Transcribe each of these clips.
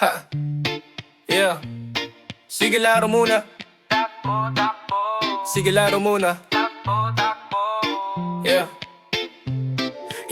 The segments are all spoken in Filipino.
Ha, yeah. Sige laro muna. Sige laro muna. Yeah.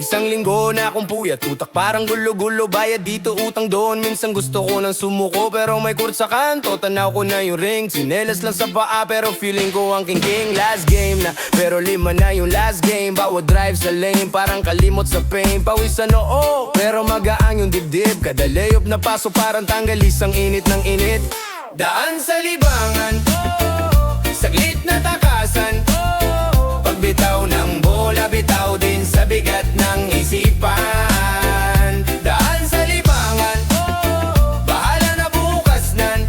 Isang linggo na akong puyat, utak parang gulo-gulo, bayad dito, utang doon. Minsan gusto ko nang sumuko pero may court sa kanto. Tanaw ko na yung ring, sinelas lang sa paa pero feeling ko ang king-king. Last game na, pero 5 na yung last game. Bawat drive sa lane, parang kalimot sa pain. Pawis sa noo, pero magaan yung dibdib. Kada layup na paso parang tanggalis ang init ng init. Daan sa libangan, saglit na takasan. Pagbitaw ng bola, bitaw din sa bigat ng isipan. Daan sa libangan, bahala na bukas nan.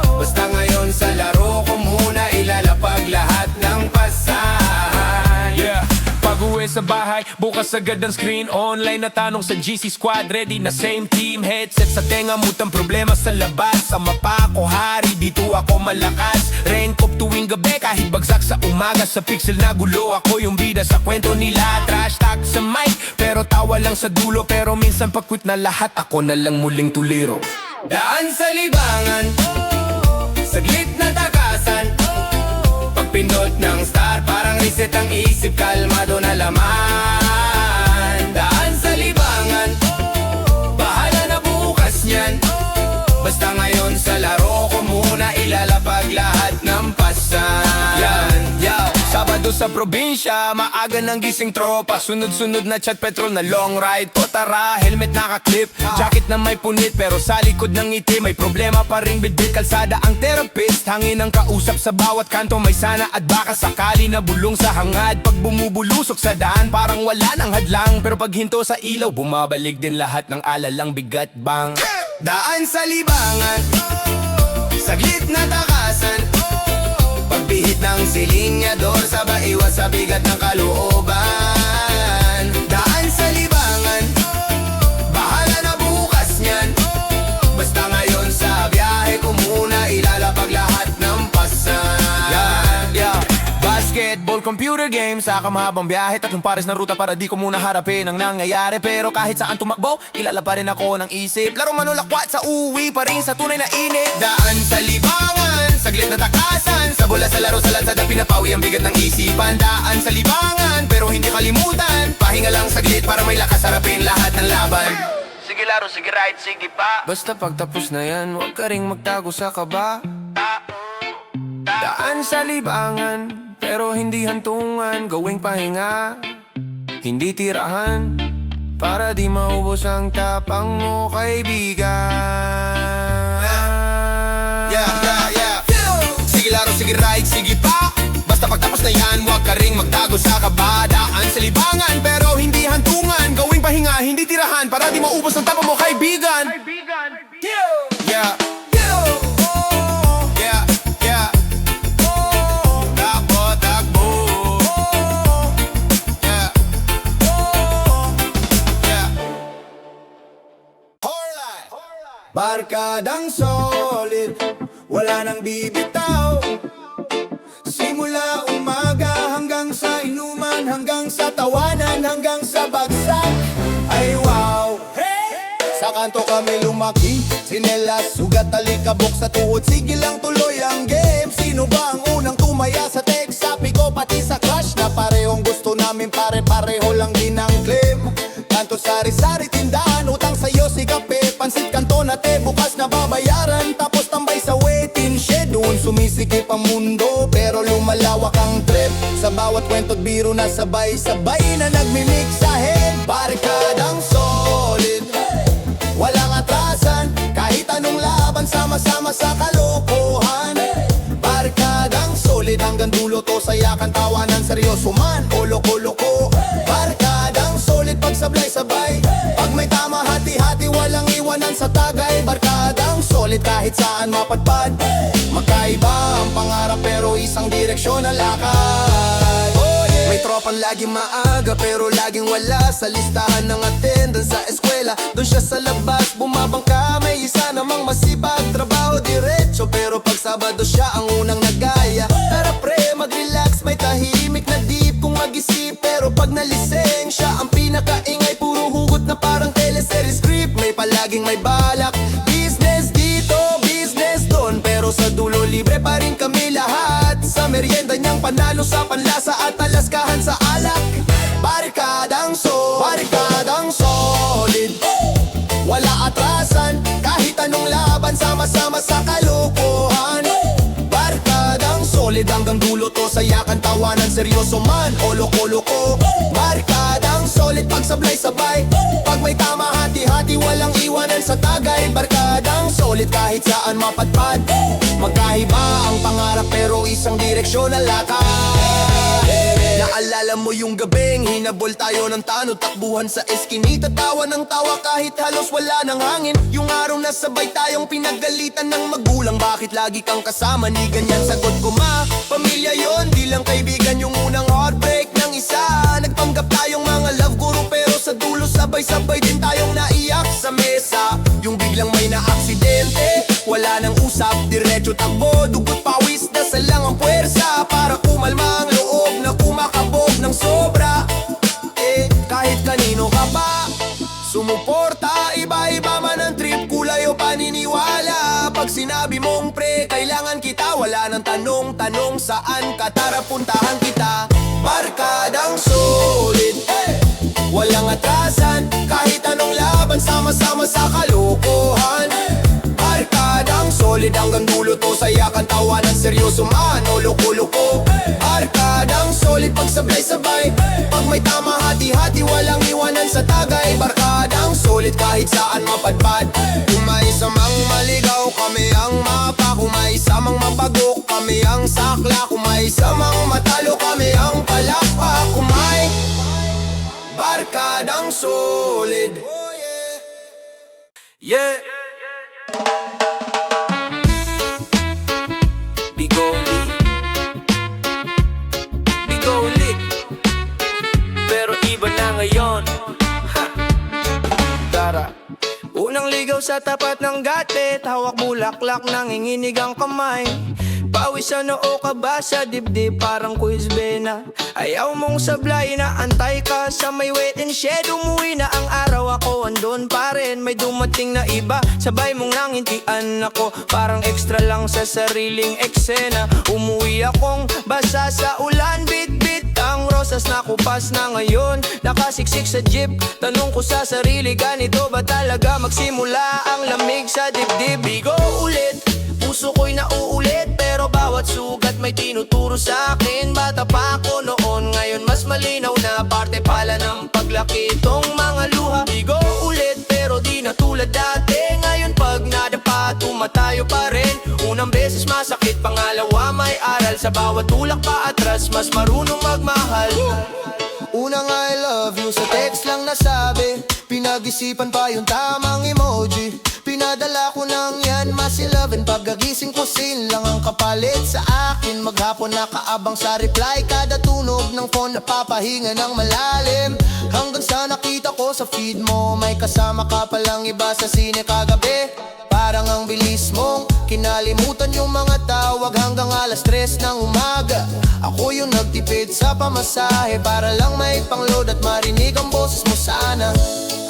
Basta ngayon sa laro ko muna ilalapag lahat ng pasahan. Yeah. Pag-uwi sa bahay, bukas agad ang screen. Online na tanong sa GC Squad, ready na same team. Headset sa tenga, mutang problema sa labas. Sa mapa ako hari, dito ako malakas. Raincoat tuwing gabi, kahit bagsak sa umaga. Sa pixel na gulo, ako yung bida sa kwento nila. Trash talk sa mic, pero tawa lang sa dulo. Pero minsan pag-quit na lahat, ako na lang muling tuliro. Daan sa libangan, saglit na takasan. Pagpindot ng star, parang reset ang isip, kalmado na laman. Daan sa libangan, bahala na bukas niyan. Basta ngayon sa laro ko muna ilalapag lahat ng pasan. Yo, Sabado sa probinsya, maaga ng gising tropa. Sunod-sunod na chat, petrol na long ride ko. Tara, helmet nakaklip, jacket na may punit, pero sa likod ng ngiti may problema pa rin bitbit. Kalsada ang therapist, hangin ang kausap sa bawat kanto. May sana at baka sakali na bulong sa hangad. Pag bumubulusok sa daan, parang wala nang hadlang. Pero pag hinto sa ilaw, bumabalik din lahat ng alalang bigat bang. Daan sa libangan, saglit na takasan. Pagbihit ng silinyador, sabay iwas sa bigat ng kalooban. Daan sa libangan, bahala na bukas niyan. Basta ngayon sa biyahe ko muna ilalapag lahat ng pasan. Basketball, computer games, sa mahabang biyahe, tatlong pares na ruta para di ko muna harapin ang nangyayari. Pero kahit saan tumakbo, kilala pa rin ako ng isip. Laro manulakwat sa uwi pa rin sa tunay na init. Daan sa libangan, saglit na takasan. Sa bola, sa laro, sa lansada, pinapawi ang bigat ng isipan. Daan sa libangan, pero hindi kalimutan. Pahinga lang saglit para may lakas harapin lahat ng laban. Sige laro, sige ride, sige pa. Basta pagtapos na yan, huwag ka ring magtago sa kaba. Daan sa libangan, pero hindi hantungan. Gawing pahinga, hindi tirahan, para di maubos ang tapang mo, kaibigan. Sige laro, sige ride, sige pa. Basta pagtapos na yan, huwag ka ring magtago sa kaba. Daan sa libangan, pero hindi hantungan. Gawing pahinga, hindi tirahan, para di maubos ang tapang mo, kaibigan. Yeah. Barkadang solid, wala nang bibitaw. Simula umaga hanggang sa inuman, hanggang sa tawanan, hanggang sa bagsak. Ay wow, sa kanto kami lumaki, sinelas, sugat, alikabok sa tuhod. Sige lang tuloy ang game. Sino ba ang unang tumaya sa text? Sabi ko pati sa crush na parehong gusto namin, pare-pareho lang din ang claim. Kanto sari-sari tindahan, utang sa'yo si kape. Pansit kanto na te, bukas na babayaran. Tapos tambay sa waiting shed, doon sumisikip ang mundo, pero lumalawak ang trip. Sa bawat kwento't biro na sabay-sabay na nagmimix sa head. Barkadang solid, walang atrasan, kahit anong laban, sama-sama sa kalokohan. Barkadang solid, hanggang dulo to, sayakan, tawanan, seryoso man o loko-loko. Barkadang solid, pag sablay-sabay, pag may tama, hati-hati, walang iwanan sa tagay. Barkadang solid, kahit saan mapadpad. Magkaiba ang pangarap, pero isang direksyon ang lakad. May tropang laging maaga, pero laging wala sa listahan ng attendance sa eskwela. Doon siya sa labas, bumabangka, may isa namang masipag, trabaho diretso. Pero pag Sabado siya ang unang nagaya. Tara pre, mag-relax, may tahimik na deep kung mag-isip. Pero pag naliseng, siya ang pinakaingay, puro hugot na parang teleserie script. May palaging may balak, business merienda niyang panalo sa panlasa at alaskahan sa alak. Barikadang solid, wala atrasan, kahit anong laban, sama-sama sa kalokohan. Barikadang solid, hanggang dulo to, sayakan, tawanan, seryoso man o loko-loko. Barikadang solid, pagsablay-sabay, pag may tama, hati-hati, walang iwanan sa tagay. Barikadang solid, kahit saan mapadpad, magkaiba ang pangarap pero isang direksyon ang lakad. Naalala mo yung gabing hinabol tayo ng tanod, takbuhan sa eskinita, tawa ng tawa kahit halos wala ng hangin. Yung araw na sabay tayong pinagalitan ng magulang, bakit lagi kang kasama, ni ganyan sagot ko, ma, pamilya yon, di lang kaibigan. Yung unang heartbreak ng isa, nagpanggap tayong mga love guru, pero sa dulo sabay-sabay din tayong naiyak sa mesa. Yung biglang may na-aksidente, wala nang usap, diretso takbo, dugot pawis, dasal lang ang puwersa para kumalma ang loob na kumakabog ng sobra. Kahit kanino ka pa sumuporta, iba-iba man ang trip, kulay o paniniwala. Pag sinabi mong pre, kailangan kita, wala nang tanong-tanong saan ka, tara puntahan kita. Barkadang solid, walang atrasan, kahit anong laban, sama-sama sa kalokohan. Barkadang solid, hanggang dulo to, sayakan, tawanan, seryoso man o loko-loko. Barkadang solid, pagsablay-sabay, pag may tama, hati-hati, walang iwanan sa tagay. Barkadang solid, kahit saan mapadpad, kung may samang maligaw, kami ang mapa. Kung may samang mapagok, kami ang sakla. Kung may samang matalo, kami ang palakpak. Kung may barkadang solid, yeah. Bigo ulit, pero iba na ngayon. Tara, unang ligaw sa tapat ng gate, hawak bulaklak, nanginginig ang kamay. Pawis sa noo ka ba sa dibdib, parang quiz bena. Ayaw mong sablay, na antay ka sa may wait and shed. Umuwi na ang araw, ako andun pa rin. May dumating na iba, sabay mong nangintian ako, parang extra lang sa sariling eksena. Umuwi akong basa sa ulan, bit-bit ang rosas, nakupas na ngayon, nakasiksik sa jeep. Tanong ko sa sarili, ganito ba talaga magsimula ang lamig sa dibdib? Bigo ulit, puso ko'y nauulit, pero bawat sugat may tinuturo sa akin. Bata pa ako noon, ngayon mas malinaw na, parte pala ng paglaki tong mga luha. Bigo ulit, pero di na tulad dati, ngayon pag nadapa, tumatayo pa rin. Unang beses masakit, pangalawa may aral, sa bawat tulak pa atras, mas marunong magmahal. Unang I love you sa text lang nasabi, pinag-isipan pa yung tamang emoji. Pinadala ko nang yan, mas 11. Pagkagising ko, sin lang ang kapalit sa akin. Maghapon nakaabang sa reply, kada tunog ng phone napapahinga ng malalim. Hanggang sa nakita ko sa feed mo, may kasama ka palang iba sa sine kagabi. Parang ang bilis mong kinalimutan yung mga tawag, hanggang alas 3 ng umaga. Ako yung nagtipid sa pamasahe, para lang may pangload at marinig ang boses mo sana.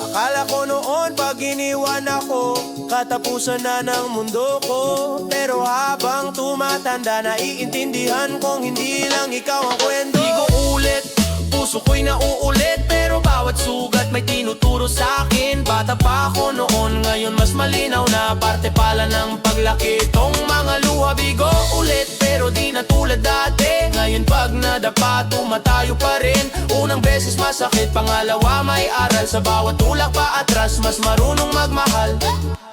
Akala ko noon pag iniwan ako, katapusan na ng mundo ko. Pero habang tumatanda, naiintindihan kong hindi lang ikaw ang kwento. Di ko ulit, puso ko'y nauulit, pero bawat sugat may tinuturo sa akin. Bata pa ako noon, ngayon mas malinaw na, parte pala ng paglaki tong mga luha. Bigo ulit, pero di na tulad dati, ngayon pag nadapa, tumatayo pa rin. Unang beses masakit, pangalawa may aral, sa bawat tulak pa atras, mas marunong magmahal.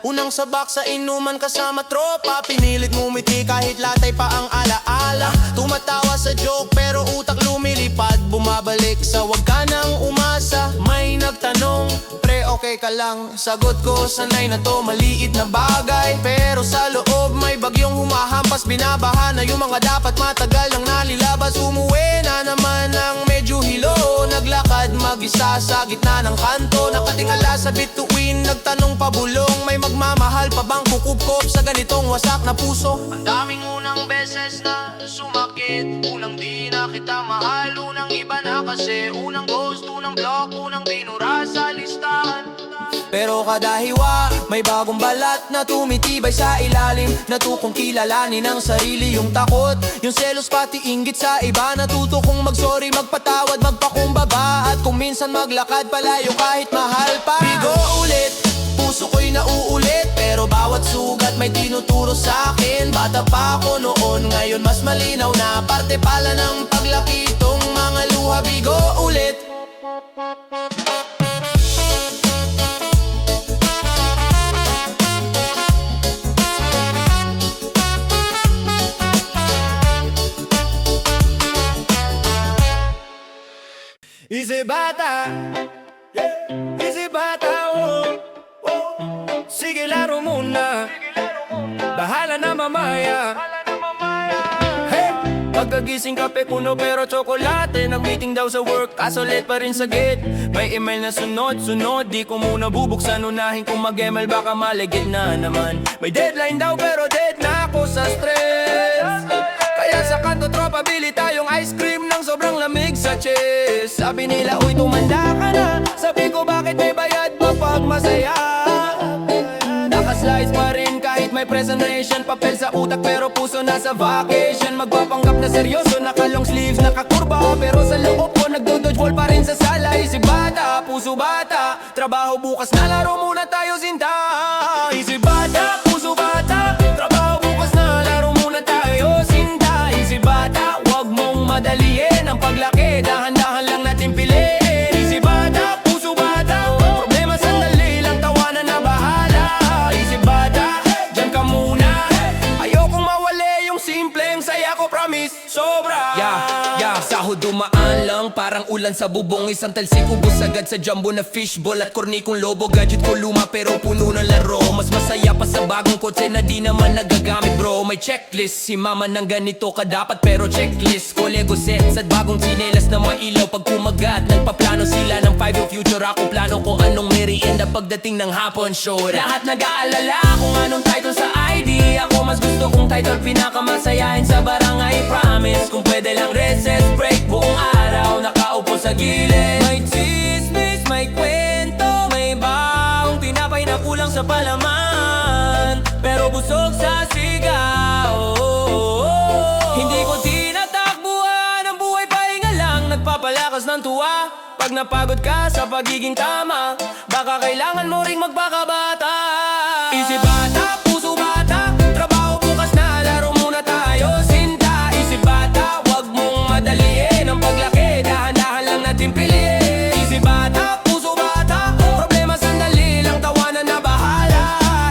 Unang sabak sa inuman kasama tropa, pinilit ngumiti kahit latay pa ang alaala. Tumatawa sa joke pero utak lumilipad, bumabalik sa wag ka nang umasa. May nagtanong, pre okay ka lang? Sagot ko, sanay na to, maliit na bagay. Pero sa loob may bagyong humahampas, binabaha na yung mga dapat matagal nang nalilabas. Umuwi na naman ang medyo hilo, naglakad mag-isa sa gitna ng kanto. Nakatingala sa bituin, nagtanong pabulong, may magmamahal pa bang kukupkop sa ganitong wasak na puso? Ang daming unang beses na sumakit, unang di na kita mahal, unang iba na kasi, unang ghost, unang block, unang binura sa listahan. Pero kada hiwa, may bagong balat na tumitibay sa ilalim. Natutong kilalanin ang sarili, yung takot, yung selos pati inggit sa iba. Natuto kong mag-sorry, magpatawad, magpakumbaba. At kung minsan maglakad palayo kahit mahal pa. Bigo ulit, puso ko'y nauulit. Pero bawat sugat may tinuturo sa akin. Bata pa ako noon, ngayon mas malinaw na. Parte pala ng paglaki tong mga luha. Bigo ulit. Easy bata, easy bata, oh, oh. Sige laro muna, bahala na mamaya. Hey! Pagkagising kape kuno pero tsokolate. Nag-meeting daw sa work, kaso late pa rin sa gate. May email na sunod-sunod, di ko muna bubuksan. Unahin kung mag-email baka maligid na naman. May deadline daw pero dead na ako sa stress. Kaya sa kanto tropa bili tayong ice cream ng sobrang lamig sa chest. Sabi nila uy tumanda ka na, sabi ko bakit may bayad pa pag masaya. Nakaslides pa rin kahit may presentation. Papel sa utak pero puso nasa vacation. Magpapanggap na seryoso, naka long sleeves, nakakurba. Pero sa loob ko nagdo-dodge ball pa rin sa sala. Isip bata, puso bata, trabaho bukas na laro muna tayo sinta. Isip bata, puso bata, trabaho bukas na laro muna tayo sinta. Isip bata, wag mong madaliin ang paglaki, dahan-dahan lang natin piliin. Isip bata, puso bata, problema sandali lang, tawanan na bahala. Isip bata, dyan ka muna, ayokong mawali yung simpleng saya ko, promise, sobra. Sahod dumaan lang, parang ulan sa bubong. Isang talsik ubos agad sa jumbo na fishball. At korni kong lobo, gadget ko luma pero puno ng laro. Mas masaya pa sa bagong kotse na di naman nagagamit bro. May checklist, si mama ng ganito ka dapat pero checklist ko Lego sets at bagong tsinelas na mailaw pag kumagat. Nagpaplano sila ng 5-year future, ako plano kung anong merienda pagdating ng hapon show. Lahat nag-aalala kung anong title sa ID. Ako mas gusto kong title pinakamasayahin sa barangay. Promise kung pwede lang recess break buong araw, nakaupo sa gilid. May chismis, may kwento, may baong tinapay na kulang sa palaman, pero busog sa sigaw. Hindi ko tinatakbuhan ang buhay, pahinga lang, nagpapalakas ng tuwa. Pag napagod ka sa pagiging tama, baka kailangan mo ring magpakabata. Isip bata, puso bata, trabaho bukas na laro muna tayo sinta. Isip bata, wag mong madaliin ang paglaki, dahan-dahan lang natin piliin. Isip bata, puso bata, problema sandali lang, tawanan na bahala.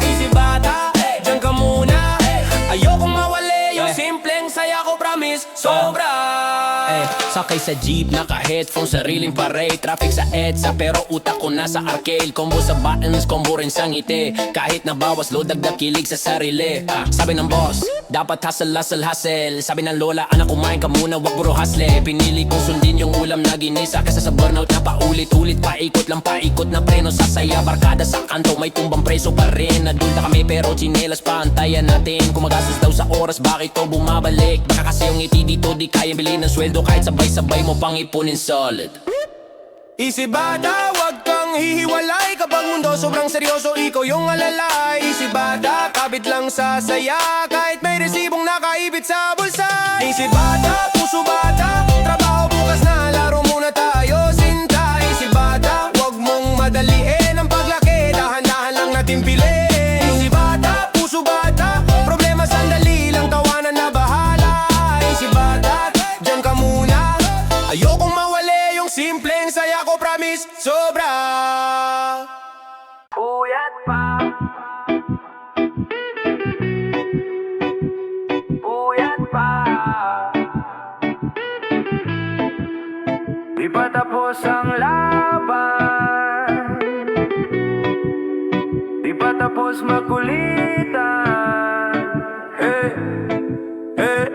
Isip bata, dyan ka muna, ayokong mawali yung simpleng saya ko, promise, sobra. Sakay sa jeep, naka-headphone, sariling parade. Traffic sa EDSA, pero utak ko nasa arcade. Combo sa buttons, combo rin sa ngiti. Kahit na bawas, load, dagdag kilig sa sarili. Sabi ng boss, dapat hustle, hustle, hustle. Sabi ng lola, anak kumain ka muna, wag bro hustle. Pinili kong sundin yung ulam na ginisa, kesa sa burnout na paulit-ulit. Paikot lang, paikot na preno sa saya. Barkada sa kanto, may tumbang preso pa rin. Nadulta kami pero chinelas pa, antayan natin. Kung magastos daw sa oras, bakit to bumabalik? Baka kasi yung ngiti dito, di kaya bilhin ng sweldo. Kahit sabay-sabay mo pang ipunin solid. Isip bata, wag kang hihiwalay. Kapag mundo sobrang seryoso, ikaw yung alalay. Isip bata, kabit lang sa saya, kahit may resibong nakaibit sa bulsa. Isip bata, puso bata, trabaho bukas na laro muna tayo sinta. Isip bata, wag mong madaliin ang paglaki, dahan-dahan lang natin piliin. Isip bata, puso bata, problema sandali lang, tawanan na bahala. Isip bata, dyan ka muna, ayokong mawali yung simpleng saya ko, promise, sobra. Puyat pa, puyat pa, di pa tapos ang laban, di pa tapos makulitan. Hey, hey.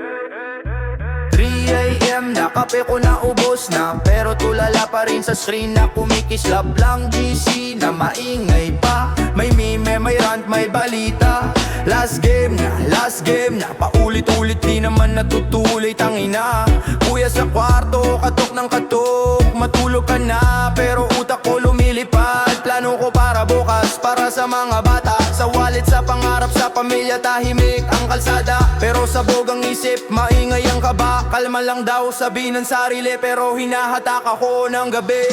3 AM na kape ko na ubos na, pero tulala pa rin sa screen na kumikislap lang. GC na maingay pa, may meme, may rant, may balita. Last game na, paulit-ulit di naman natutuloy, tangina. Kuya sa kwarto, katok ng katok, matulog ka na, pero utak ko lumilipad. Plano ko para bukas, mga bata. Sa wallet, sa pangarap, sa pamilya, tahimik ang kalsada. Pero sabog ang isip, maingay ang kaba. Kalma lang daw sabi ng sarili, pero hinahatak ako ng gabi.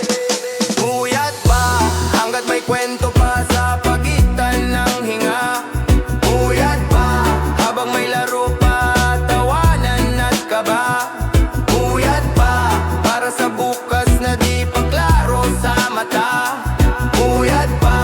Puyat pa, hanggat may kwento pa sa pagitan ng hinga. Puyat pa, habang may laro pa, tawanan at kaba. Puyat pa, para sa bukas na di pa klaro sa mata. Puyat pa,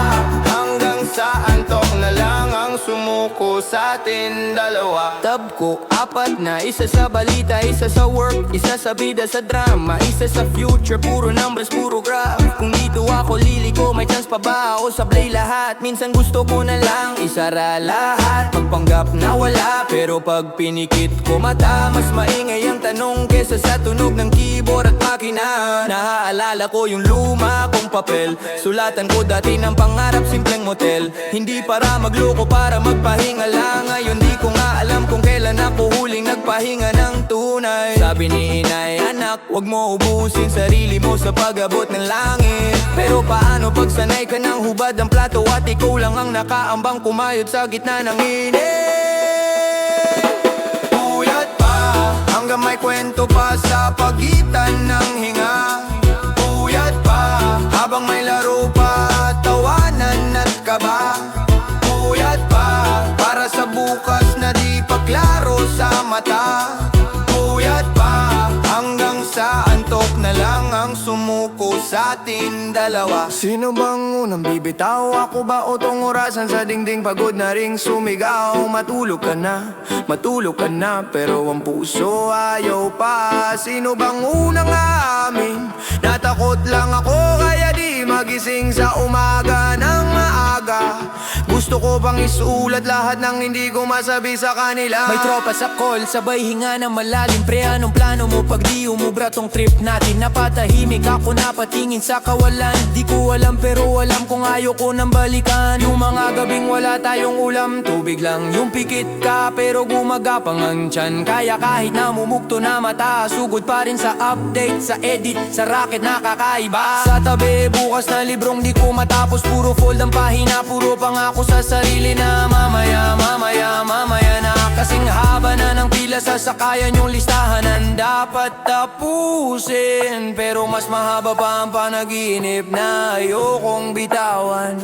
hanggang sa antok na lang ang sumuko sa atin dalawa. Tab ko, apat na, isa sa balita, isa sa work, isa sa bida sa drama, isa sa future, puro numbers, puro graph. Kung dito ako liliko, may chance pa ba ako sablay lahat? Minsan gusto ko na lang isara lahat, magpanggap na wala, pero pag pinikit ko mata, mas maingay ang tanong kesa sa tunog ng keyboard at makina. Naaalala ko yung luma kong papel, sulatan ko dati ng pangarap, simpleng motel. Hindi para magloko, para magpahinga lang. Ngayon di ko nga alam kung kailan ako huling nagpahinga ng tunay. Sabi ni inay, anak, wag mo ubusin sarili mo sa pag-abot ng langit. Pero paano pag sanay ka ng hubad ang plato at ikaw lang ang nakaambang kumayod sa gitna ng init? Puyat pa, hanggang may kwento pa sa pagitan ng hinga. Puyat pa, habang may laro pa, tawanan at kaba. Puyat pa, para sa bukas na di pa klaro sa mata. Puyat pa, hanggang sa antok na lang ang sumuko sa atin dalawa. Sino bang unang bibitaw? Ako ba o tong orasan sa dingding? Pagod na ring sumigaw. Matulog ka na, pero ang puso ayaw pa. Sino bang unang aamin? Natakot lang ako kaya di magising sa umaga ng maaga. Gusto ko bang isulat lahat ng hindi ko masabi sa kanila. May tropa sa call, sabay hinga na malalim. Pre, anong plano mo pag di umubra tong trip natin? Napatahimik ako, napatingin sa kawalan. Di ko alam pero alam kung ayoko nang balikan. Yung mga gabing wala tayong ulam, tubig lang yung pikit ka, pero gumagapang ang tiyan. Kaya kahit namumugto na mata, sugod pa rin sa update, sa edit, sa racket nakakaiba. Sa tabi, bukas na librong di ko matapos. Puro fold ang pahina, puro pangako sa sarili na mamaya na. Kasing haba na ng pila, sasakayan yung listahan ang dapat tapusin. Pero mas mahaba pa ang panaginip na ayokong bitawan,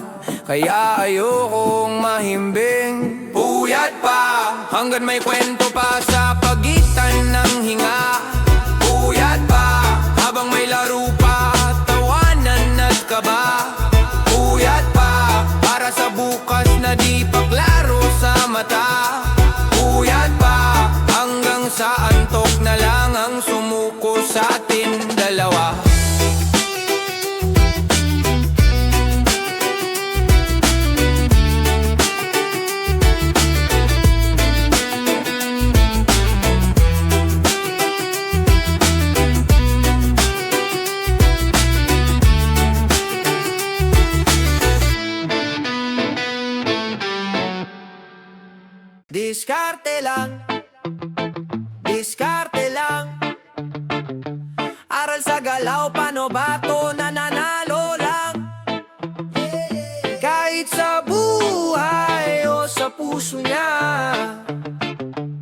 kaya ayokong mahimbing. Puyat pa, hanggang may kwento pa sa pagitan ng hinga. Puyat pa, habang may laro pa, tawanan at kaba. Puyat pa, para sa bukas na di pa klaro sa mata. Puyat pa, hanggang sa antok na lang ang sumuko sa atin dalawa. Diskarte lang, diskarte lang. Aral sa galaw, paano ba to nananalo lang? Kahit sa buhay o sa puso niya,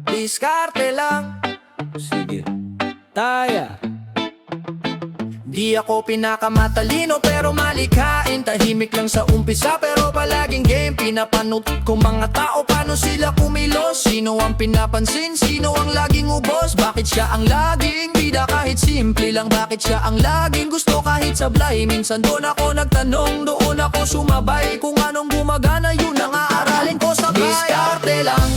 diskarte lang. Sige, taya. Di ako pinakamatalino pero malikain. Tahimik lang sa umpisa pero palaging game. Pinapanood ko mga tao, paano sila kumilos. Sino ang pinapansin, sino ang laging ubos. Bakit siya ang laging bida kahit simple lang. Bakit siya ang laging gusto kahit sablay. Minsan doon ako nagtanong, doon ako sumabay. Kung anong gumagana yun ang aaralin ko sabay. Diskarte lang,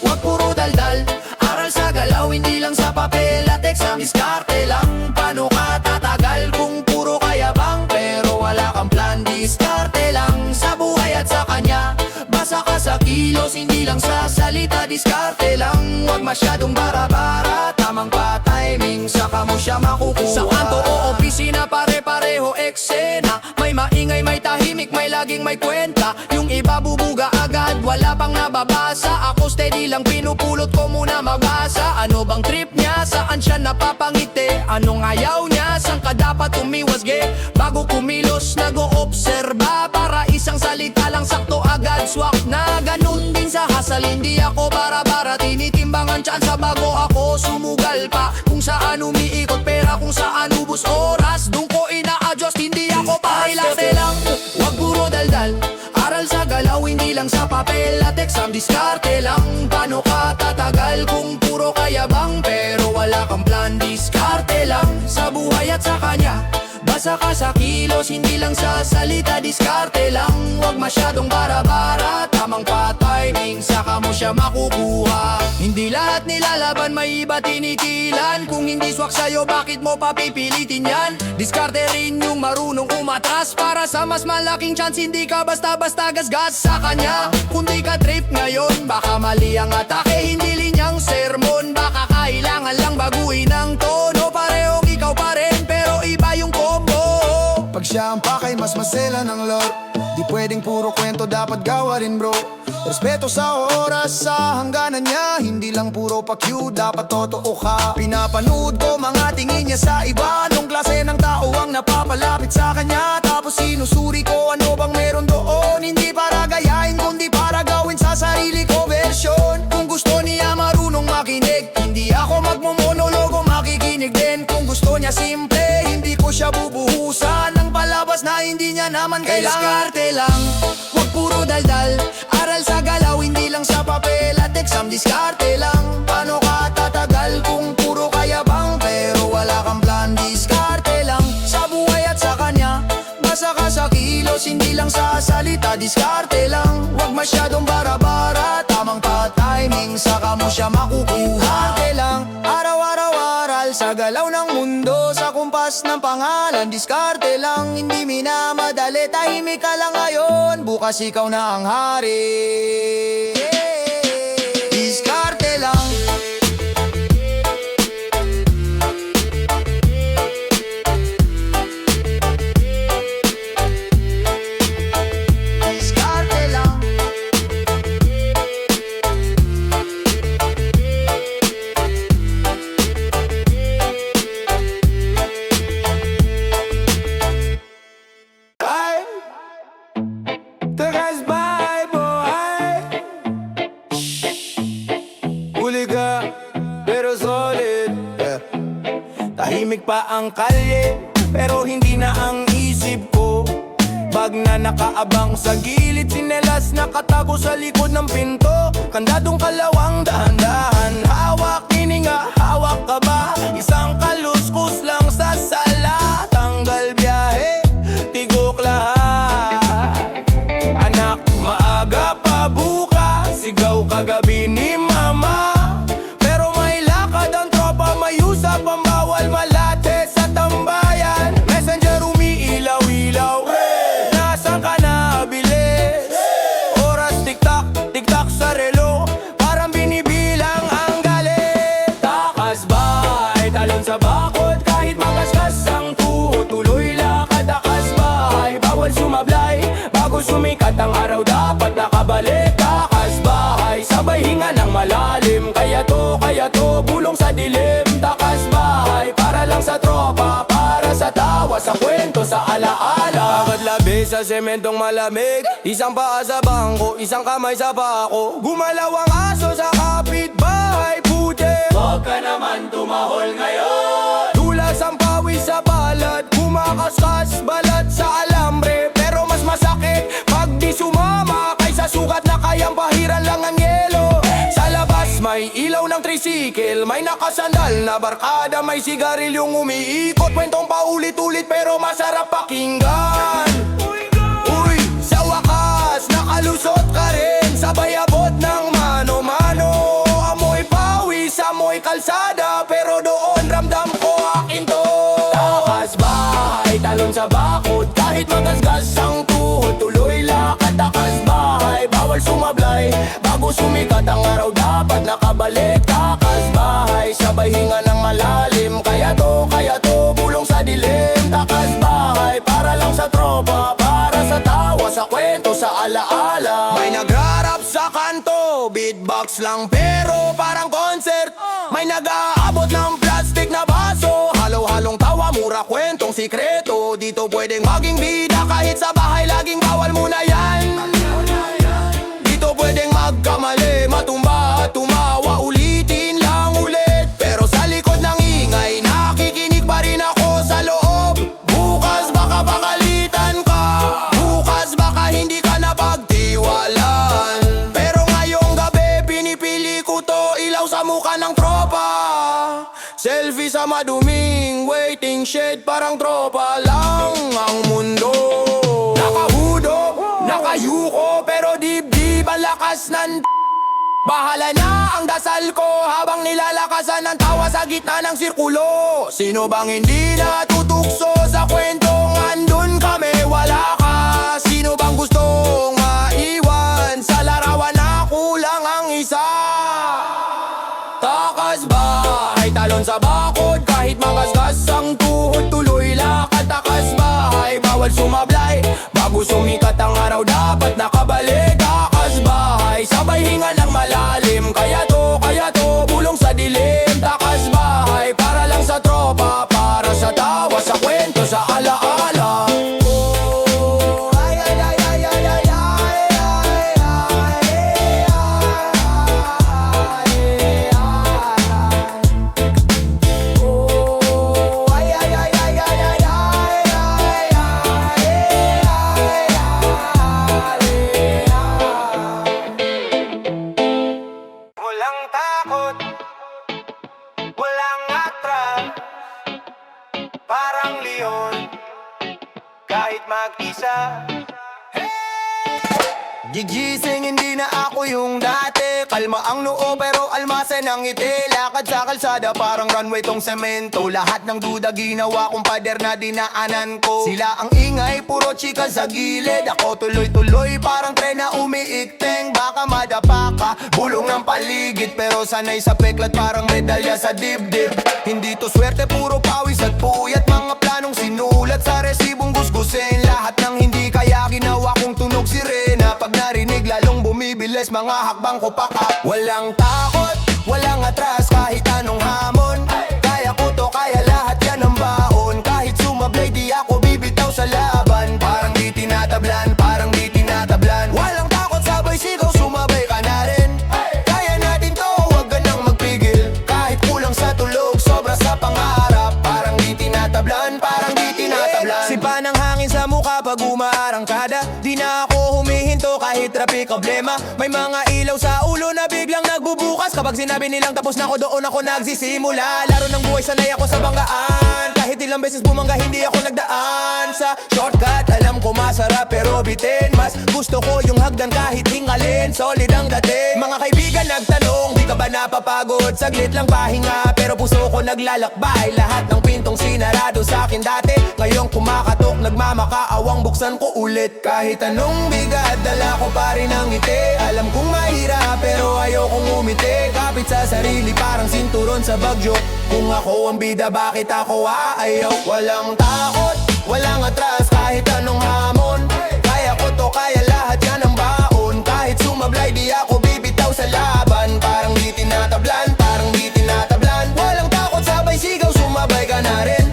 wag puro daldal. Aral sa galaw, hindi lang sa papel at exam. Diskarte lang, paano ka tatagal kung puro kayabang pero wala kang plan. Diskarte lang sa buhay at sa kanya. Basa ka sa kilos, hindi lang sa salita. Diskarte lang, wag masyadong bara-bara. Tamang pa-timing, saka mo siya makukuha. Sa kanto o opisina, pare-pareho eksena. May maingay, may tahimik, may laging may kwenta. Yung iba bubuga agad, wala pang nababasa. Ako steady lang, pinupulot ko muna mabasa. Ano bang trip niya? Saan siya napapangiti? Anong ayaw niya? Saan ka dapat umiwas, ge? Bago kumilos, nag-oobserba. Para isang salita lang sakto agad, swak na. Ganun din sa hasal, hindi ako bara-bara. Tinitimbangan tsansa bago ako sumugal pa. Kung saan umiikot pera, kung saan ubus oras, doon ko ina-adjust, hindi ako parilate lang. Wag puro daldal, aral sa galaw, hindi lang sa papel at exam. Diskarte lang, paano ka tatagal kung puro kayabang pero wala kang plan? Diskarte lang, sa buhay at sa kanya. Basa ka sa kilos, hindi lang sa salita. Diskarte lang, wag masyadong bara-bara. Tamang pa-timing, saka mo siya makukuha. Hindi lahat nilalaban, may iba tinikilan. Kung hindi swak sa'yo, bakit mo papipilitin yan? Diskarte rin yung marunong umatras. Para sa mas malaking chance, hindi ka basta-basta gasgas sa kanya. Kung di ka trip ngayon, baka mali ang atake. Hindi linyang sermon, baka kailangan lang baguhin ang tono. Parehong ikaw pa rin, pero iba yung combo. Pag siya ang pakay, mas masela ng lord. Di pwedeng puro kwento, dapat gawa rin bro. Respeto sa oras, sa hangganan niya. Hindi lang puro pa-cue, dapat totoo ka. Pinapanood ko mga tingin niya sa iba. Anong klase ng tao ang napapalapit sa kanya? Tapos sinusuri ko ano bang meron doon. Hindi para gayahin, kundi para gawin sa sarili ko version. Kung gusto niya marunong makinig, hindi ako magmomonologo, makikinig din. Kung gusto niya simple, hindi ko siya bubuhusan ng palabas na hindi niya naman kailangan. Diskarte lang, wag puro daldal, aral sa galaw, hindi lang sa papel at exam. Diskarte lang, paano ka tatagal kung puro kayabang pero wala kang plan? Diskarte lang, sa buhay at sa kanya. Basa ka sa kilos, hindi lang sa salita. Diskarte lang, wag masyadong bara-bara. Tamang pa-timing, saka mo siya makukuha. Diskarte lang, araw-araw aral sa galaw ng mundo, sa kumpas ng pangalan. Diskarte lang, hindi minamadali. Tahimik ka lang ngayon, bukas ikaw na ang hari. Diskarte lang. Diskarte lang. Ay, tagas bahay buhay. Huli ka, pero solid, Tahimik pa ang kalye, pero hindi na ang isip ko. Bag na nakaabang sa gilid, sinelas nakatago sa likod ng pinto. Kandadong kalawang dahan-dahan, hawak hininga, hawak ka ba? Isang kaluskus lang sa sala, tanggal biyahe, tigok lahat. Anak, maaga pa bukas, sigaw kagabi ni mama. Pero may lakad ang tropa, may usap ang bawal malate sa tambayan. Messenger umiilaw-ilaw, nasan ka na bilis? Oras tiktak, tiktak sa relo, parang binibilang ang galit. Takas bahay, talon sa bakod, kahit makaskas ang tuhod. Tuloy lakad, takas bahay, bawal sumablay. Bago sumikat ang araw, dapat nakabalik. Takas bahay, sabay hinga ng malalim. Kaya to, bulong sa dilim. Takas bahay, para lang sa tropa, para sa tawa, sa kwento, sa alaala. Agad labi sa sementong malamig, isang paa sa bangko, isang kamay sa pako. Gumalaw ang aso sa kapitbahay, puti. Huwag ka naman tumahol ngayon. Tulas ang pawis sa balat, kumakaskas balat sa alambre. Pero mas masakit pag di sumama, kaysa sugat na kayang pahiran lang ang yelo. Sa labas may ilaw ng tricycle, may nakasandal na barkada, may sigarilyong umiikot. Kwentong paulit-ulit pero masarap pakinggan. Uy, sa wakas nakalusot ka rin, sabay abot ng mano-mano. Amoy pawis, amoy kalsada, pero doon ramdam ko akin to. Takas bahay, talon sa bakod, kahit magasgas ang tuhod. Tuloy lakad, takas bahay, bawal sumablay. Bago sumikat ang araw, dapat nakabalik. Takas bahay, sabay hinga ng malalim. Kaya to, bulong sa dilim. Takas bahay, para lang sa tropa, para sa tawa, sa kwento, sa alaala. May nagrarap sa kanto, beatbox lang pero parang concert. May nag-aabot ng plastic na baso, halo-halong tawa, mura, kwentong sikreto. Dito pwedeng maging bida kahit sa bahay, laging bawal muna yan. Dito pwedeng magkamali, matumba at tumawa, ulitin lang ulit. Pero sa likod ng ingay, nakikinig pa rin ako sa loob. Bukas baka pakalitan ka, bukas baka hindi ka napagtiwalaan. Pero ngayong gabi, pinipili ko to, ilaw sa mukha ng tropa. Selfie sa maduming waiting shed, parang tropa lang ang mundo. Nakahudo, nakayuko, pero dibdib ang lakas ng bahala na ang dasal ko habang nilalakasan ng tawa sa gitna ng sirkulo. Sino bang hindi natutukso sa kwentong andun kami, wala ka? Sino bang gustong maiwan sa larawan na kulang ang isa? Takas bahay, talon sa bakod, kahit magasgas ang tuhod, tuloy lakad. Takas bahay, bawal sumablay, bago sumikat ang araw dapat nakabalik. Takas bahay, sabay hinga ng malalim, kaya to, bulong sa dilim. Takas bahay, para lang sa tropa, para sa tawa, sa kwento, sa alaala. Oh, ay, ay, ay, ay, ay, ay, ay, ay, ay, ay, oh, ay, ay, ay, ay, ay, ay, ay, walang takot, walang atras, parang leon, kahit mag-isa. Gigising, hindi na ako yung dati. Kalma ang noo pero almasen ang ngiti. Lakad sa kalsada parang runway tong semento. Lahat ng duda ginawa kong pader na dinaanan ko. Sila ang ingay, puro chika sa gilid. Ako tuloy-tuloy parang tren na umiikteng. Baka madapa ka, bulong ng paligid, pero sanay sa peklat parang medalya sa dibdib. Hindi to swerte, puro pawis at puyat. Mga planong sinulat sa resibong gusgusin. Lahat ng hindi kaya ginawa kong tunog sirena. Pag narinig lalong bumibilis mga hakbang ko pa ka. Walang takot, walang atras, kahit anong hamon. Kaya ko to, kaya lahat yan ang baon. Kahit sumablay di ako bibitaw sa laban. Parang di tinatablan, parang di tinatablan. Walang takot, sabay sigaw, sumabay ka na rin. Kaya natin to, huwag ka nang magpigil. Kahit kulang sa tulog, sobra sa pangarap. Parang di tinatablan, parang di tinatablan. Sipa ng hangin sa mukha pag umaarangkada. Di na ako humihinto kahit traffic problema. May mga ilaw sa ulo na biglang nagbubukas. Kapag sinabi nilang tapos na ako, doon ako nagsisimula. Laro ng buhay, sanay ako sa banggaan. Kahit ilang beses bumangga, hindi ako nagdaan sa shortcut. Alam ko masarap pero bitin. Mas gusto ko yung hagdan kahit hingalin. Solid ang dating. Mga kaibigan nagtanong, di ka ba napapagod? Saglit lang pahinga, pero puso ko naglalakbay. Lahat ng pintong sinarado sa akin dati, ngayong kumakatok, nagmamakaawang buksan ko ulit. Kahit anong bigat, dala ko pa rin ang ngiti. Alam kong mahirap pero ayokong umiti. Kapit sa sarili parang sinturon sa bagyo. Kung ako ang bida, bakit ako aayaw? Walang takot, walang atras, kahit anong hamon. Kaya ko to, kaya lahat yan ang baon. Kahit sumablay di ako bibitaw sa laban. Parang di tinatablan, parang di tinatablan. Walang takot, sabay sigaw, sumabay ka na rin.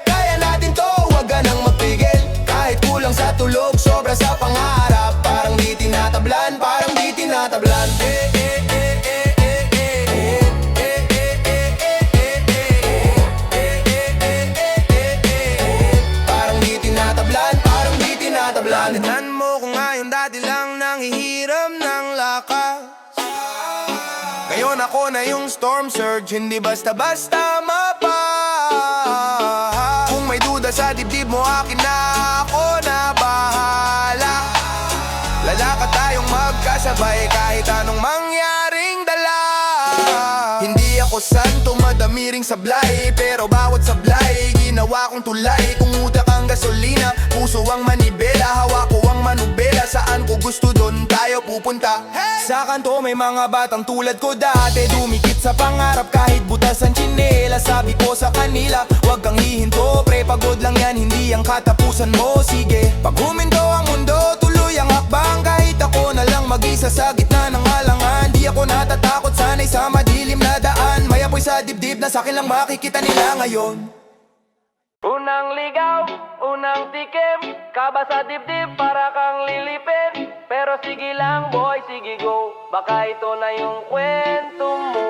Kaya natin to, huwag ka nang magpigil. Kahit kulang sa tulog, sobra sa pangarap. Parang di tinatablan, parang di tinatablan. Parang di tinatablan, parang di tinatablan. Tignan mo kung ngayon dati lang nanghihiram ng lakas. Ngayon ako na yung storm surge, hindi basta-basta mapa. Kung may duda sa dibdib mo, akin na, ako na bahala. Lalakad tayong magkasabay kahit anong mangyaring dala. Hindi ako santo, madami ring sablay, pero bawat sablay ginawa kong tulay. Kung utak ang gasolina, puso ang manibela, hawak ko ang manubela. Saan ko gusto doon tayo pupunta. Sa kanto may mga batang tulad ko dati, dumikit sa pangarap kahit butas ang tsinela. Sabi ko sa kanila, huwag kang hihinto pre, pagod lang yan, hindi ang katapusan mo. Sige, pag huminto ang mundo, tuloy hakbang kahit ako na lang mag-isa sa gitna ng halangan. Di ako natatakot, sanay sa madilim na daan. May apoy sa dibdib na sa'kin lang makikita nila ngayon. Unang ligaw, unang tikim, kaba sa dibdib para kang lilipin. Pero sige lang boy, sige go, baka ito na yung kwento mo.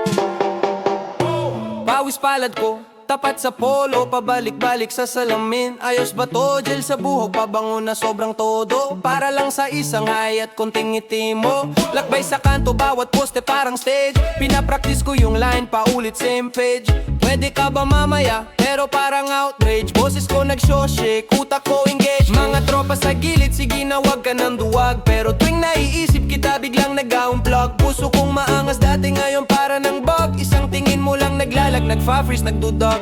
Pawis palad ko, tapat sa polo, pabalik-balik sa salamin. Ayos ba to? Gel sa buhok, pabango na sobrang todo. Para lang sa isang hay at konting ngiti mo. Lakbay sa kanto, bawat poste parang stage. Pinapractice ko yung line, paulit same page. Pwede ka ba mamaya? Pero parang outrage. Boses ko nag-shake, utak ko engage. Mga tropa sa gilid, sige na wag ka nang duwag. Pero tuwing naiisip kita, biglang nag-unplug. Puso kong maangas dati, ngayon para ng bug. Isang tingin mo lang naglalag, nag-fa-freeze, nagdudag.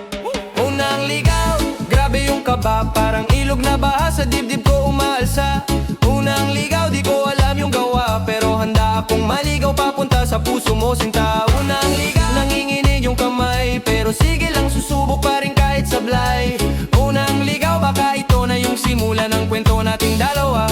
Unang ligaw, grabe yung kaba, parang ilog na baha sa dibdib ko umaalsa. Unang ligaw, di ko alam yung gawa, pero handa akong maligaw papunta sa puso mo sinta. Unang ligaw, nanginginig yung kamay, pero sige lang susubok pa rin kahit sablay. Unang ligaw, baka ito na yung simula ng kwento nating dalawa.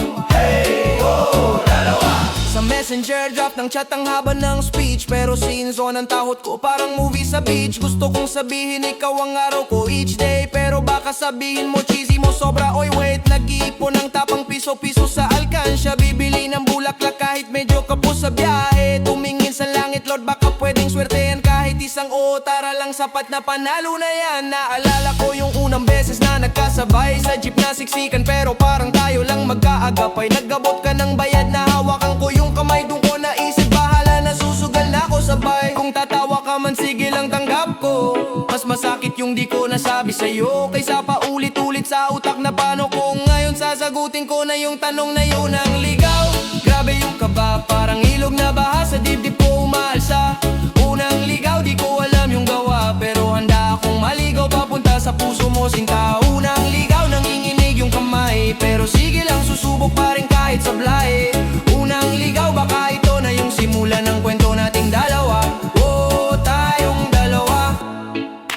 Sa messenger, drop ng chat ang haba ng speech. Pero scene zone ang tahot ko, parang movie sa beach. Gusto kong sabihin ikaw ang araw ko each day, pero baka sabihin mo cheesy mo sobra. Oy wait, nag-iipon ng tapang piso-piso sa alkansya. Bibili ng bulaklak kahit medyo kapos sa biyahe. Tumingin sa langit Lord, baka pwedeng swertehan. Kahit isang oo, tara lang sapat na panalo na yan. Naalala ko yung unang beses na nagkasabay sa jeep na siksikan, pero parang tayo lang magkaagapay. Nagabot ka ng bayad na hawakan ko yung kamay, doon ko naisip bahala na susugal na ako sabay. Kung tatawa ka man sige lang tanggap ko. Mas masakit yung di ko nasabi sa'yo, kaysa pa ulit-ulit sa utak na paano kung ngayon sasagutin ko na yung tanong na yun. Ang ligaw, grabe yung kaba, parang ilog na baha sa dibdib ko umaalsa. Unang ligaw, di ko alam yung gawa, pero handa akong maligaw papunta sa puso mo sinta. Unang ligaw, nanginginig yung kamay, pero sige lang susubok pa rin kahit sablay. Unang ligaw, baka ito na yung simula ng kwento nating dalawa. Oh, tayong dalawa.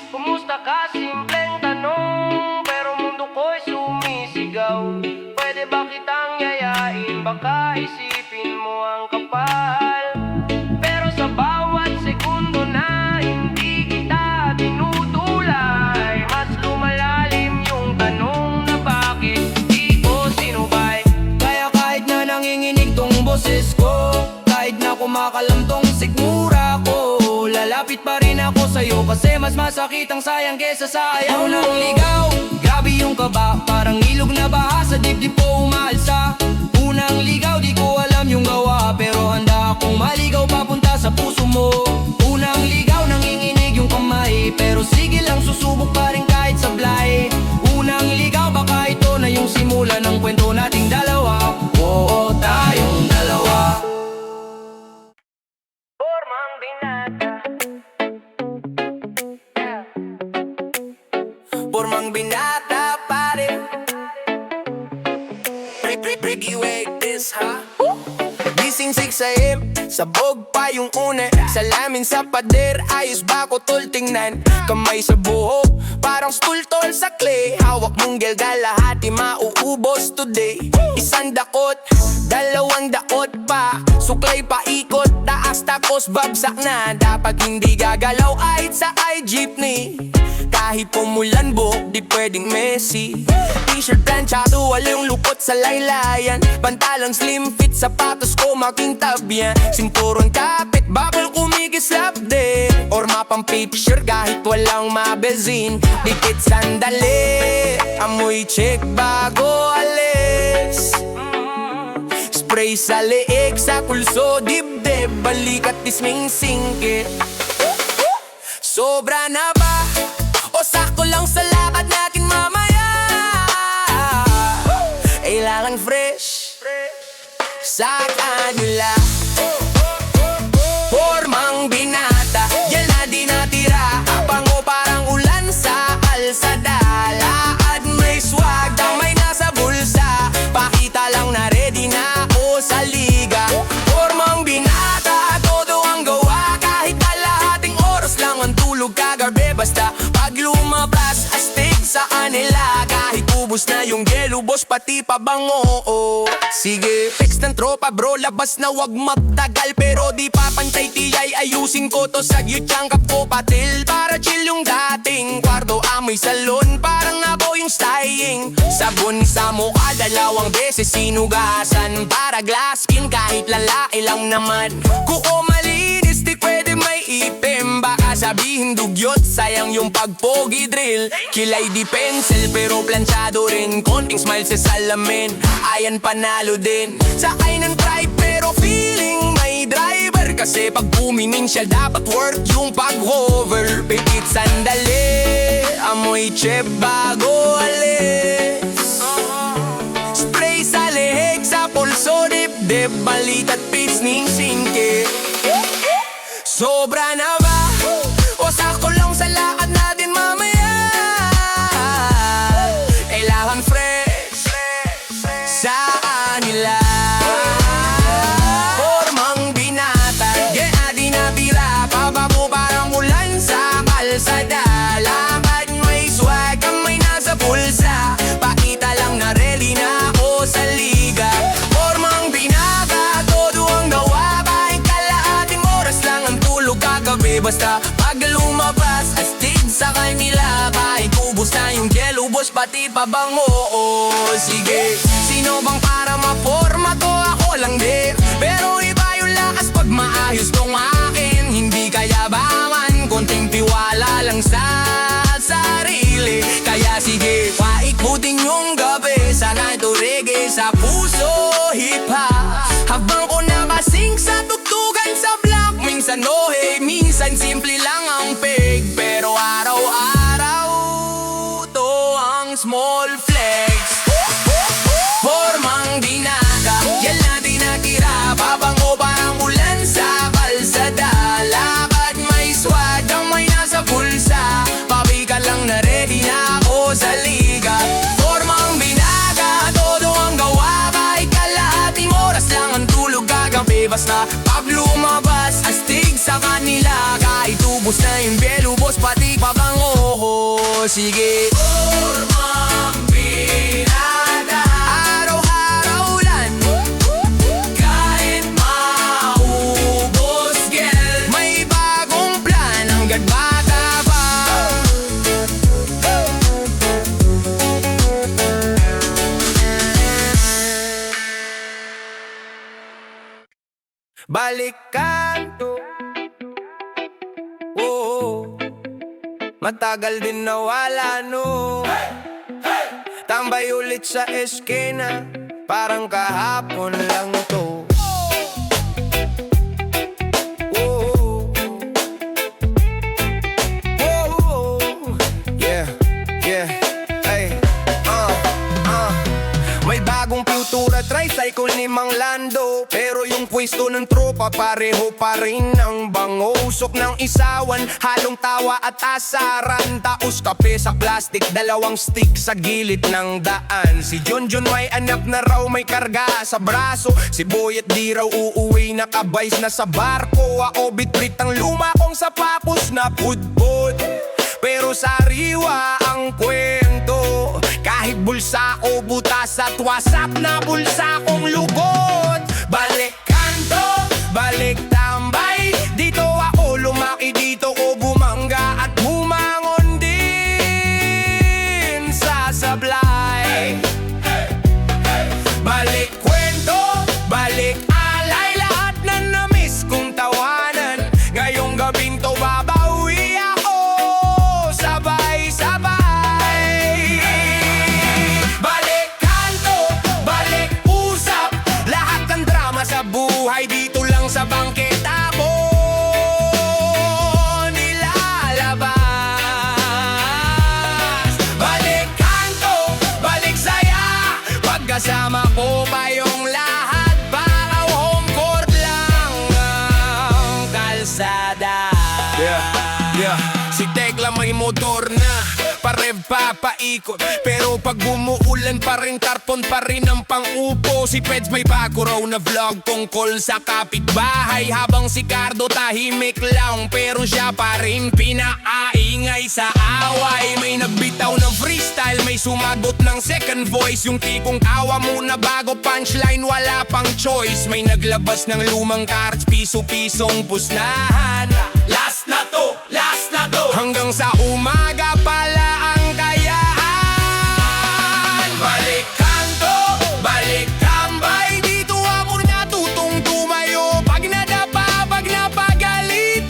Kumusta ka? Simpleng tanong, pero mundo ko'y sumisigaw. Pwede ba kitang yayain? Baka isipin mo ang kapal. Pero sa bawat segundo na hindi kita tinutulay, mas lumalalim yung tanong na bakit di ko sinubay. Kaya kahit na nanginginig tong boses ko, kahit na kumakalam tong sigmura ko, lalapit pa rin ako sa'yo, kasi mas masakit ang sayang kesa sa ayaw. Unang ligaw, grabe yung kaba, parang ilog na baha sa dibdib ko umaalsa. Unang ligaw, di ko alam yung gawa, pero handa akong maligaw papunta sa puso mo. Unang ligaw, nanginginig yung kamay, pero sige lang susubok pa rin kahit sablay. Unang ligaw, baka ito na yung simula ng kwento nating dalawa. Oo, tayong dalawa. Formang binata, formang binata pare. Ricky, wait this, ha? Gising 6 AM, sabog pa yung une. Salamin sa pader, ayos ba ko tol tingnan? Kamay sa buhok, parang stultol sa clay. Hawak mong gelgal, lahati mauubos today. Isang dakot, dalawang dakot pa, suklay pa ikot, taas tapos babsak na. Dapat hindi gagalaw kahit sa i-jeepney. Kahit pumulan buhok, di pwedeng messy. T-shirt planchado, walang lukot sa laylayan. Pantalang slim fit, sapatos ko makintab yan. Sinturon kapit, bakal kumikislap din. Or mapang picture kahit walang mabezin. Dikit sandali, amoy check bago alis. Spray sa leeg, sa kulso, dibdib, balikat tisming singkit. Sobra na ba? O sakto lang sa lakad natin mamaya? Kailangan fresh sa kanila. Formang binata, yan na di natira. Pango parang ulan sa kalsada. Laad may swag, damay nasa bulsa. Pakita lang na ready na ako sa liga. Formang binata, todo ang gawa. Kahit kalahating oras lang ang tulog kagabi. pati pabango. Sige, text ng tropa bro, labas na wag magtagal. Pero di pa pantay tiyay, ayusin ko to sa gyutyang kapo patil. Para chill yung dating kwarto, amoy salon, parang ako yung styling. Sabon sa mukha, 2 beses sinugasan. Para glass skin, kahit lalaki lang naman. Kuko malinis, di pwede may ipim. Baka sabihin dugyot, sayang yung pagpogi drill. Kilay di pencil, pero planchado rin. Konting smile sa salamin, ayan panalo din. Sakay ng tribe, pero feeling may driver. Kasi pag bumininsyal, dapat work yung pag-hover. Pikit sandali, amoy chep bago alis. Spray sa leheg, sa pulso, dip-dip, balit at pisning singke. Sobra na ba? O sakto lang sa lakad natin mamaya? Kailangan fresh sa kanila. Formang binatag, di natira. Pabago parang ulan sa kalsada. Lakad may swag, kamay nasa pulsa. Pakita lang na ready na ako sa liga. Formang binatag, todo ang gawa. Kahit kalaating oras lang ang tulog kagabi. Basta pag lumabas, astig sa kanila. Kahit ubos na yung gel, ubos pati pabango. Sige, sino bang para maporma to? Ako lang din. Pero iba yung lakas pag maayos tong akin. Hindi kayabangan, konting tiwala lang sa sarili. Kaya sige, paikutin yung gabi. Sana ito reggae sa puso, hip-hop. Habang ko nakasing sa tugtugan sa block. Minsan nohe, minsan simple lang ang peg. Pero araw-araw, to ang small flex. Formang binaka, yan na di nakira. Pabango parang ulan sa kalsada. Lakad may swag, may nasa pulsa. Pabika lang na ready na ako sa liga. Formang binaka, todo ang gawa. Kahit kalahating oras lang ang tulog kagabi. Basta pag lumabas, astig sa kanila. Kahit ubos na yung bel, ubos pati pabango. Sige, formang binaka, araw-araw lan. Kahit maubos gel, may bagong plan hanggat bata pa. Balikan to. Oo, matagal din nawala no. Tambay ulit sa eskena, parang kahapon lang to. Oo. Oo. Yeah, yeah, ay, may bagong pintura, tricycle ni Mang Lando. Pero yung pwesto ng tropa, pareho pa rin ang bango. Usok ng isawan, halong tawa at asaran. Taos kape sa plastic, 2 stick sa gilid ng daan. Si Junjun may anak na raw, may karga sa braso. Si Boyet di raw uuwi, nakabays na sa barko. Ako bitbit ang luma kong sapakos na pudpud. Pero sariwa ang kwento. Kahit bulsa ko butas at wasak na bulsa kong lugod. Balik kanto, balik tambay. Dito ako lumaki, dito ko bumangga at bumangon din sa sablay. Balik kwento, balik alay. Lahat na na-miss kong tawanan. Ngayong gabing to babawi ako, sabay-sabay. Balik kanto, balik usap. Lahat ng drama sa buhay dito lang sa bangketa mo nilalabas. Balik kanto, balik saya. Pagkasama ko pa yung lahat, parang home court lang ang kalsada. Yeah, yeah. Si Tekla may motor na, pa-rev nagpapaikot. Pero pag bumuulan pa rin, tarpon pa rin ang pang-upo. Si Peds may bago raw na vlog tungkol sa kapitbahay, habang si Cardo tahimik lang, pero siya pa rin pinaaingay sa away. May nagbitaw ng freestyle, may sumagot ng second voice, yung tipong tawa muna bago punchline, wala pang choice. May naglabas ng lumang cards, piso-pisong pusnahan. Last na to, last na to, hanggang sa umaga pala ang kayaan. Balik kanto, balik tambay, dito ako natutong tumayo. Pag nadapa, pag napagalitan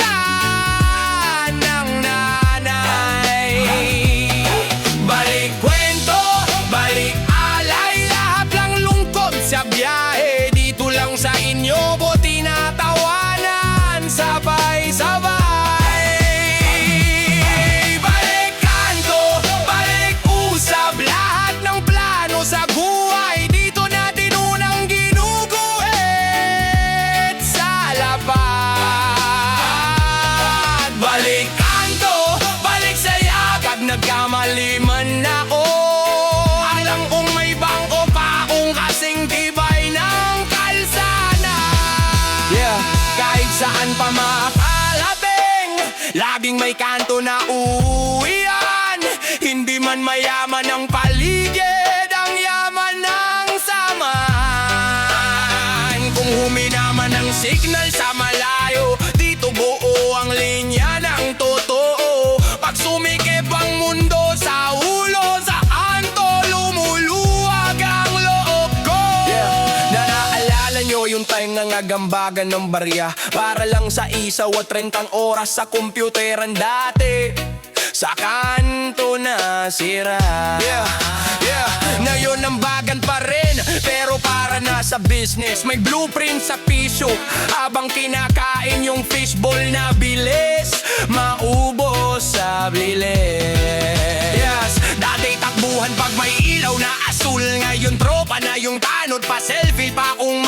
ng nanay. Balik kwento, balik alay, lahat lang lungkot sa biyahe. Dito lang sa inyo ko tinatawanan, sabay-sabay. Balik kanto, balik usap, lahat ng plano sa buhay dito natin unang ginuguhit sa lapad. Balik kanto, balik sa yakap, nagkamali man ako. Alam kong may bangko pa akong kasing tibay ng kalsana. Kahit saan pa makarating, laging may kanto na uwian. Hindi man mayaman ang paligid, ang yaman ng saman. Kung huminaman ang signal sa malayo, dito buo ang linya ng totoo. Pag sumikip ang mundo sa ulo, sa anto lumuluwag ang loob ko. Na naalala nyo yung tayong nangagambagan ng barya, para lang sa isaw at 30 oras sa kompyuteran dati. Sa kanto na sira. Ngayon nambagan pa rin, pero para na sa business. May blueprint sa piso, habang kinakain yung fishball na bilis, maubos sa bilis. Dati takbuhan pag may ilaw na asul, ngayon tropa na yung tanod pa, selfie pa kung